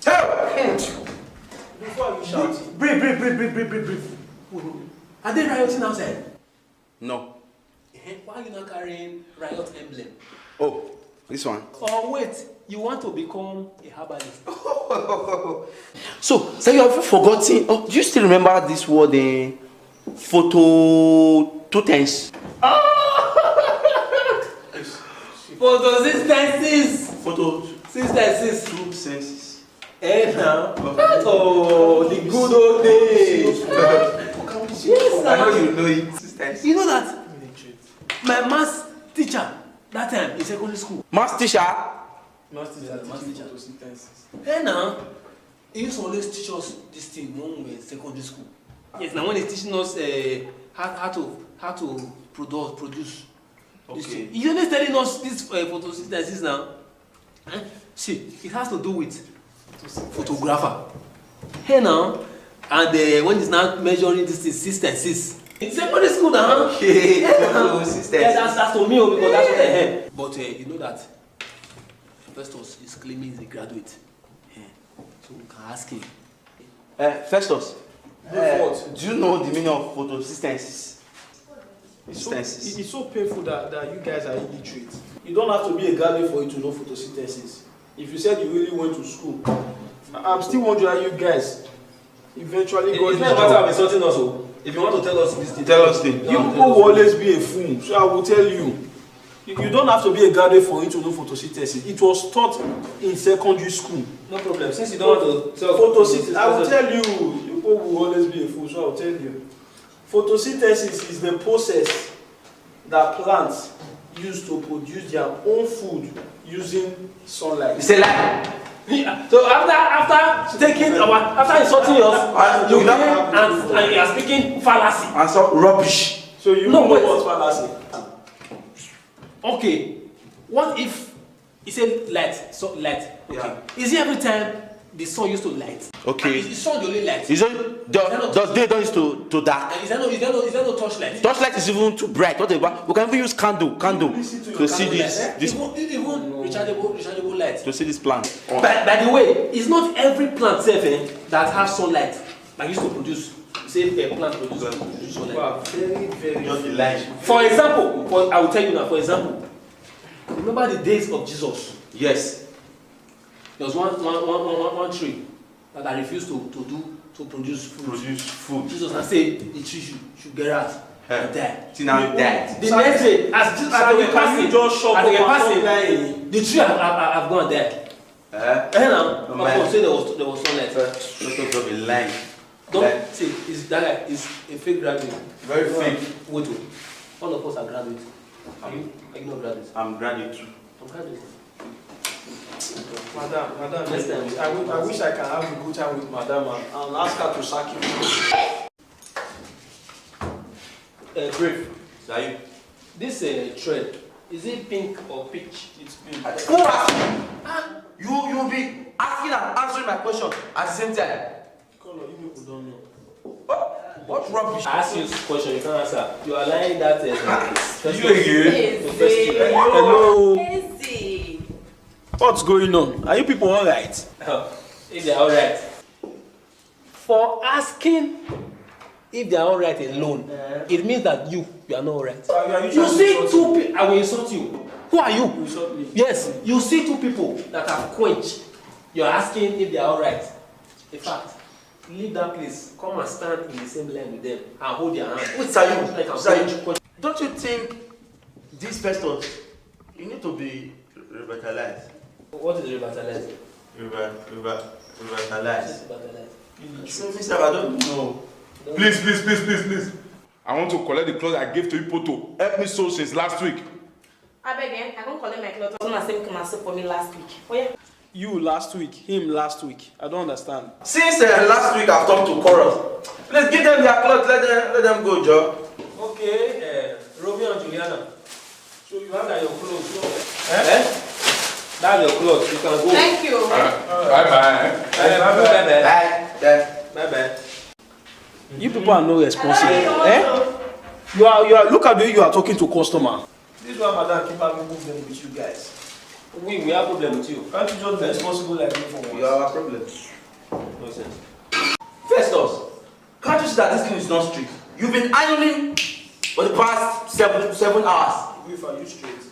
Help! Before you shout. Brief. Are they rioting outside? No. Why are you not carrying riot emblem? Oh, this one. Oh wait, you want to become a herbalist? So you have forgotten. Oh, do you still remember this word in photosynthesis? Photosynthesis. Photosynthesis. Two senses. Now. Oh, the good old days. Yes, I know you know it. You know that my maths teacher that time in secondary school. Maths teacher. Maths teacher. Now, he used to always teach us this thing when we were in secondary school. Yes, now when he's teaching us how to produce. Okay. He's always telling us this photosynthesis now. See, it has to do with photographer. Hey now, and when he's now measuring this systems. In secondary school now. Okay. Photosynthesis. Yeah, that's to me because that's what I heard. But you know that Festus is claiming he's a graduate. Yeah. So we can ask him. Festus. Do you know the meaning of photosynthesis? It's so painful that you guys are illiterate. You don't have to be a graduate for you to know photosynthesis. If you said you really went to school, I'm still wondering how you guys eventually got this job. It's not a matter of insulting us. If you want to tell us this thing, tell us things. You people will always be a fool, so I will tell you. You don't have to be a graduate for you to know photosynthesis. It was taught in secondary school. No problem. Since you don't want to tell photosynthesis, I will tell you. You people will always be a fool, so I will tell you. Photosynthesis is the process that plants use to produce their own food using sunlight. It's a lie. Yeah. So after insulting us, you came and you are speaking fallacy. And some rubbish. So you know what fallacy? Okay. What if he said light? So light. Okay. Yeah. Is it every time the sun used to light? Okay. Is the sun the only light? Does day don't used to dark? Is there no torchlight? Torchlight is even too bright. What about? We can even use candle to see this even rechargeable light. to see this plant. By the way, it's not every plant that has sunlight that used to produce. Say a plant produces sunlight. Wow, very Not the light. For example, I will tell you now. For example, remember the days of Jesus. Yes. There was one tree that I refused to produce food. Jesus had said the tree should get out and die. See now died. The next day, as they were passing, the tree have gone there. Now, of say there was sunlight. Don't be lying. Don't say that guy is a fake graduate. Very fake. Wait, all of us are graduates. Are you not graduates? I'm graduate too. I'm graduate. Madam, Next time. I wish I can have a good time with Madam and ask her to sack you. Brave. Sayu. This thread, is it pink or peach? It's been. Who asked you? You will be asking and answering my question at the same time. Color, you people don't know. What rubbish? I ask you this question, you can't answer. You are lying that. Hello. Easy. What's going on? Are you people alright? If they are alright. For asking if they are alright alone, it means that you are not alright. You see two people, I will insult you. Who are you? Insult me. Yes, you see two people that have quenched. You are asking if they are alright. In fact, leave that place. Come and stand in the same line with them and hold their hand. Wait, Sayu. Don't you think this Festus, you need to be revitalized? What is revitalized? Revitalized. Revitalized. So, Mr. I don't know. Please. I want to collect the clothes I gave to you, Poto. Help me sew since last week. I beg you, I don't collect my clothes. Someone said come and sew for me last week. Oh yeah. You last week, him last week. I don't understand. Since last week I've talked to Chorus. Please give them their clothes, let them go, Joe. Okay, Romeo and Juliana. So you have that your clothes. That's your clothes. You can go. Thank you. Bye-bye. Bye. You people are no responsible. You are look at the way you are talking to customer. This is why Madam keep having movement with you guys. We have problem with you. Can't you just be responsible like me for once? You are a problem. Nonsense. Festus, can't you see that this thing is not straight? You've been ironing for the past seven hours. If are you straight?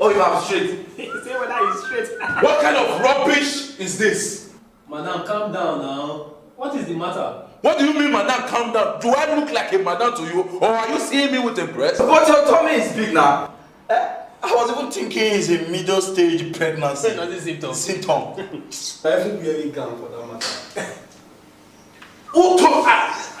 Oh, you are straight. Say whether he's straight. What kind of rubbish is this? Madam, calm down now. What is the matter? What do you mean, madam, calm down? Do I look like a madam to you, or are you seeing me with a breast? But your tummy is big now. I was even thinking it's a middle stage pregnancy. Another symptom. Symptom. Everywhere we can for that matter.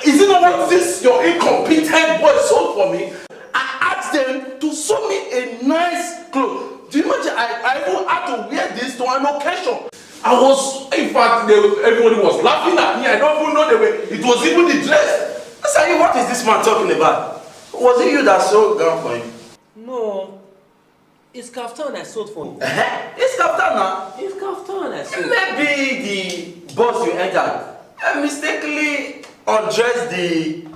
Is it not what this your incompetent boy sold for me? I asked them to sew me a nice clothes. Do you imagine I even had to wear this to an occasion? I was, in fact, everybody was laughing at me. I don't even know it was even the dress. Say, what is this man talking about? Was it you that sold gown for him? No. It's kaftan I sold for you. It's kaftan now. It's kaftan I sold. Maybe the bus you entered mistakenly undressed the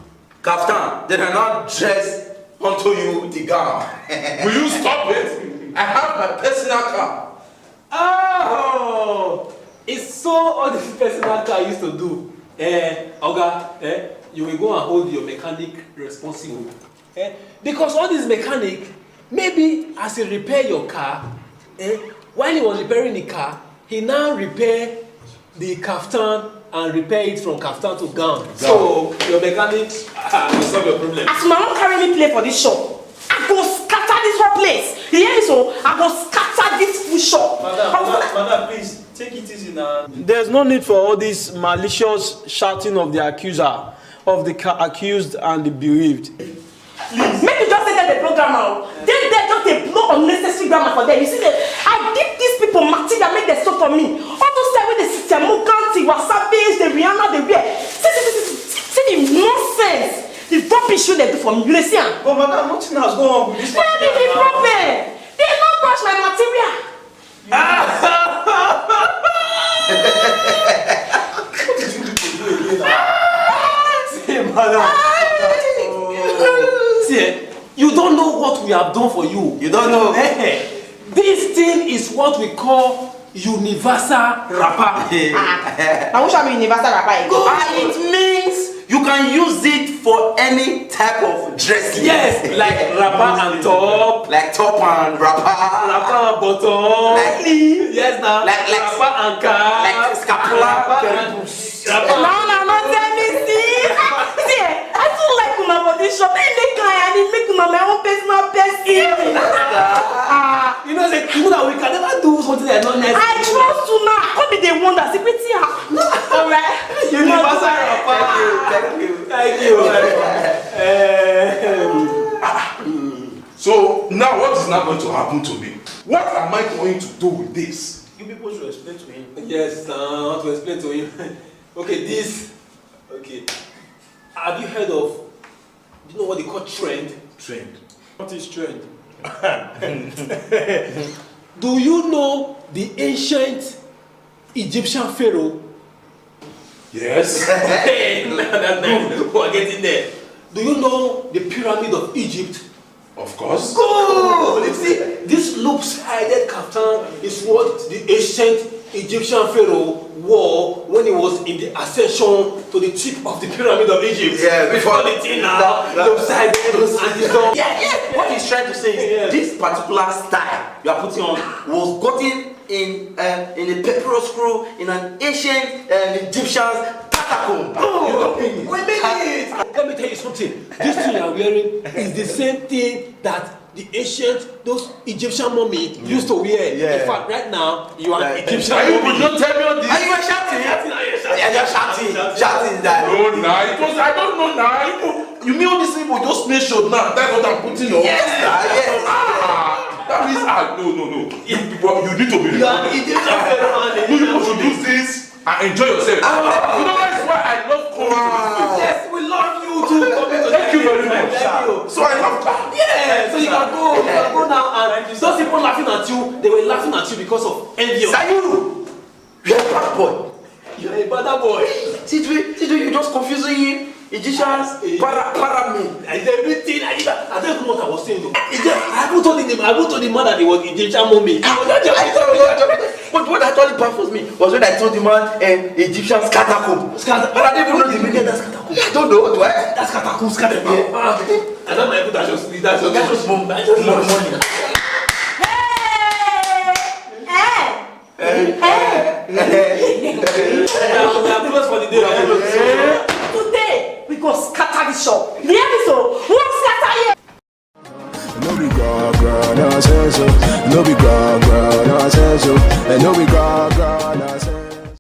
kaftan, then I now dress onto you the gown. Will you stop it? I have my personal car. Oh! It's so all this personal car used to do. Oga, you will go and hold your mechanic responsible. Because all this mechanic, maybe as he repair your car, while he was repairing the car, he now repair the kaftan and repair it from kaftan to gown. So your mechanic will solve your problem. As my mom carry me play for this shop, I go scatter this whole place. You hear me so? I go scatter this food shop. Madam, please, take it easy now. There's no need for all this malicious shouting of the accuser, of the accused and the bereaved. Please. Make you just say that the program now. Then they just they blow unnecessary grammar for them. You see, I give these people material, make them stop for me. All those time when they sit there, Mukanti, Wasabi, the Rihanna, the wear. See the nonsense. The rubbish show they do for me. You see, but madam, nothing has gone on with this. what is the problem? They not touch my material. What did you do again? See, madam. See, you don't know what we have done for you. You don't know? This thing is what we call universal wrapper. I wish I be universal rapper. And it means you can use it for any type of dressing. Yes, like wrapper and top. Like top and wrapper. Wrapper and bottom. Like, yes, now. like wrapper and cap. like scapula. No, tell me, see, I feel like una for this shop. They make client, they make una my own personal person. You know that we can never do something that's not necessary. I trust you now. I can't be the one that's secretly. Alright. Universal wrapper. Thank you. So now what is now going to happen to me? What am I going to do with this? You people should explain to him. Yes, I want to explain to him. Okay. Have you heard of, do you know what they call trend? Trend. What is trend? Do you know the ancient Egyptian pharaoh? Yes. We're getting there. Do you know the pyramid of Egypt? Of course. Good! You see, this loop-sided kaftan is what the ancient Egyptian pharaoh wore when he was in the ascension to the tip of the pyramid of Egypt. Yeah, before the thing now, loop-sided and the Yeah. What he's trying to say is this particular style you are putting on was gotten in a papyrus scroll in an ancient Egyptian catacomb. Wait a minute! Let me tell you something. This thing you are wearing is the same thing that the ancient, those Egyptian mummy used to wear. Yeah. In fact, right now, you are an Egyptian Are you mummy. don't tell me all this? Are you shouting? Yeah, you're shouting that. No, nah. I don't know now. You mean all these people just make sure now? That's what I'm putting on. Yes. That means no. You need to be. You are Egyptian pharaoh. You people should use this and enjoy yourself. You know that's why I love coming to this place. Yes, we love you too. Thank you very much. Thank you. So I have time. Yeah, so you can go now, and those people laughing at you, they were laughing at you because of envy. Sayuru, you're a bad boy. You're a bad boy. See, you're just confusing him Egyptians, pyramid. And everything, I don't know what I was saying. I haven't told the man that he was Egyptian mummy. What actually baffles me was when I told the man Egyptian catacomb. But I didn't even know the meaning of catacomb. I don't know. Do I? That's catacomb, catacomb. I don't know if that's just money. We are close for the day. Today, we go scatter the shop. You hear me so? Who scatter here? No be God, I say so. No be God.